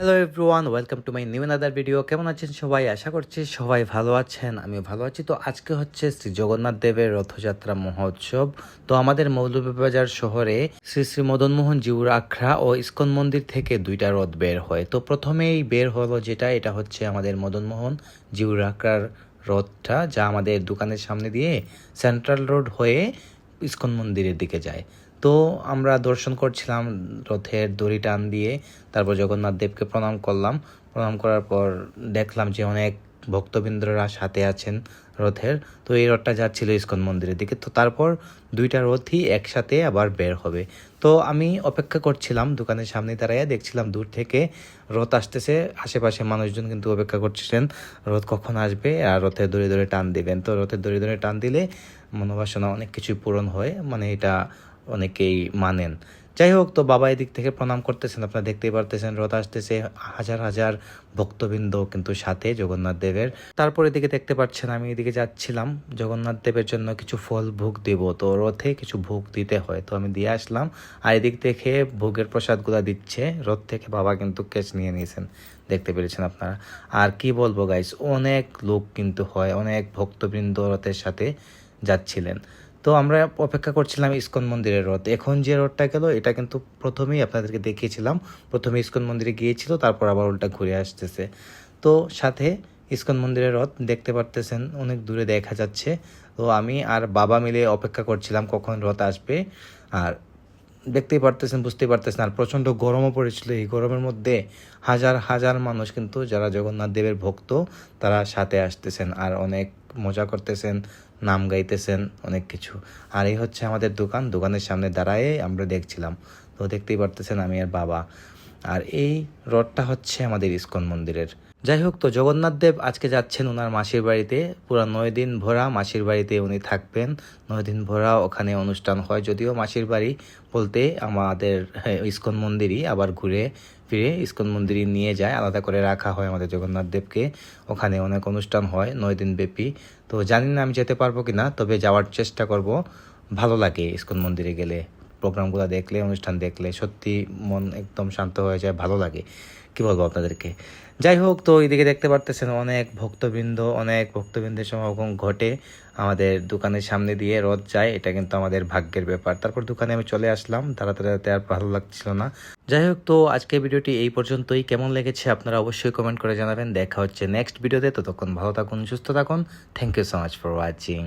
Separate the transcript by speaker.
Speaker 1: Hello everyone, welcome to my new another video. কেমন আছেন সবাই? আশা করছি সবাই ভালো আছেন, আমিও ভালো আছি। তো আজকে হচ্ছে শ্রী জগন্নাথ দেবের রথযাত্রা মহোৎসব। তো আমাদের মৌলভীবাজার শহরে শ্রী শ্রী মদনমোহন জিউর আখড়া ও ইস্কন মন্দির থেকে দুইটা রথ বের হয়। তো প্রথমেই বের হলো এটা হচ্ছে আমাদের মদনমোহন জিউর আখড়ার রথটা, যা আমাদের দোকানের সামনে দিয়ে সেন্ট্রাল রোড হয়ে ইস্কন মন্দিরের দিকে যায়। তো আমরা দর্শন করছিলাম রথের দড়ি টান দিয়ে, তারপর জগন্নাথ দেবকে প্রণাম করলাম। প্রণাম করার পর দেখলাম যে অনেক ভক্তবৃন্দরা সাথে আছেন রথের। তো এই রথটা যাচ্ছিল ইস্কন মন্দিরের দিকে। তো তারপর দুইটা রথই একসাথে আবার বের হবে। তো আমি অপেক্ষা করছিলাম দোকানের সামনে দাঁড়াইয়া, দেখছিলাম দূর থেকে রথ আসতেছে। আশেপাশে মানুষজন কিন্তু অপেক্ষা করছিলেন রথ কখন আসবে আর রথের দড়ি ধরে টান দিবেন। তো রথের দড়ি ধরে টান দিলে মনোবাসনা অনেক কিছুই পূরণ হয়, মানে এটা অনেকেই মানেন। যাই হোক, তো বাবা এদিক থেকে প্রণাম করতেছেন, আপনারা দেখতেই পারতেছেন রথ আসতেছে, হাজার হাজার ভক্তবৃন্দ কিন্তু সাথে জগন্নাথ দেবের। তারপর এদিকে দেখতে পাচ্ছেন আমি এদিকে যাচ্ছিলাম জগন্নাথ দেবের জন্য কিছু ফল ভোগ দেব। তো রথে কিছু ভোগ দিতে হয়, তো আমি দিয়ে আসলাম। আর এদিক থেকে ভোগের প্রসাদগুলা দিচ্ছে রথ থেকে, বাবা কিন্তু ক্যাশ নিয়ে নিয়েছেন, দেখতে পেরেছেন আপনারা। আর কি বলবো গাইস, অনেক লোক কিন্তু হয়, অনেক ভক্তবৃন্দ রথের সাথে যাচ্ছিলেন। তো আমরা অপেক্ষা করছিলাম ইস্কন মন্দিরের রথ। এখন যে রথটা গেল এটা কিন্তু প্রথমেই আপনাদেরকে দেখিয়েছিলাম, প্রথমে ইস্কন মন্দিরে গিয়েছিল, তারপর আবার উল্টা ঘুরে আসতেছে। তো সাথে ইস্কন মন্দিরের রথ দেখতে পারতেছেন, অনেক দূরে দেখা যাচ্ছে। তো আমি আর বাবা মিলে অপেক্ষা করছিলাম কখন রথ আসবে। আর দেখতেই পারতেছেন, বুঝতেই পারতেছেন, আর প্রচণ্ড গরমও পড়েছিল। এই গরমের মধ্যে হাজার হাজার মানুষ কিন্তু যারা জগন্নাথ দেবের ভক্ত তারা সাথে আসতেছেন আর অনেক মজা করতেছেন, নাম গাইতেছেন, অনেক কিছু। আর এই হচ্ছে আমাদের দোকান, দোকানের সামনে দাঁড়ায় আমরা দেখছিলাম। তো দেখতেই পারতেছেন আমি আর বাবা। আর এই রথটা হচ্ছে আমাদের ইস্কন মন্দিরের। যাই হোক, তো জগন্নাথ দেব আজকে যাচ্ছেন ওনার মাসির বাড়িতে। পুরো 9 দিন ভরা মাসির বাড়িতে উনি থাকবেন। 9 দিন ভরা ওখানে অনুষ্ঠান হয়, যদিও মাসির বাড়ি বলতে আমাদের ইস্কন মন্দিরই, আবার ঘুরে ফিরে ইস্কন মন্দিরই নিয়ে যায়, আলাদা করে রাখা হয় আমাদের জগন্নাথ দেবকে। ওখানে অনেক অনুষ্ঠান হয় 9 দিন ব্যাপী। তো জানি না আমি যেতে পারবো কি না, তবে যাওয়ার চেষ্টা করব। ভালো লাগে ইস্কন মন্দিরে গেলে, প্রোগ্রামগুলো দেখলে, অনুষ্ঠান দেখলে সত্যি মন একদম শান্ত হয়ে যায়, ভালো লাগে। কি বলবো আপনাদেরকে। যাই হোক, তো এইদিকে দেখতে পারতেছেন অনেক ভক্তবৃন্দের সমাগম ঘটে। আমাদের দোকানের সামনে দিয়ে রথ যায়, এটা কিন্তু আমাদের ভাগ্যের ব্যাপার। তারপর দোকানে আমি চলে আসলাম, তাড়াতাড়ি আর ভালো লাগছিল না। যাই হোক, তো আজকের ভিডিওটি এই পর্যন্তই। কেমন লেগেছে আপনারা অবশ্যই কমেন্ট করে জানাবেন। দেখা হচ্ছে নেক্সট ভিডিওতে, ততক্ষণ ভালো থাকুন, সুস্থ থাকুন। Thank you so much for watching.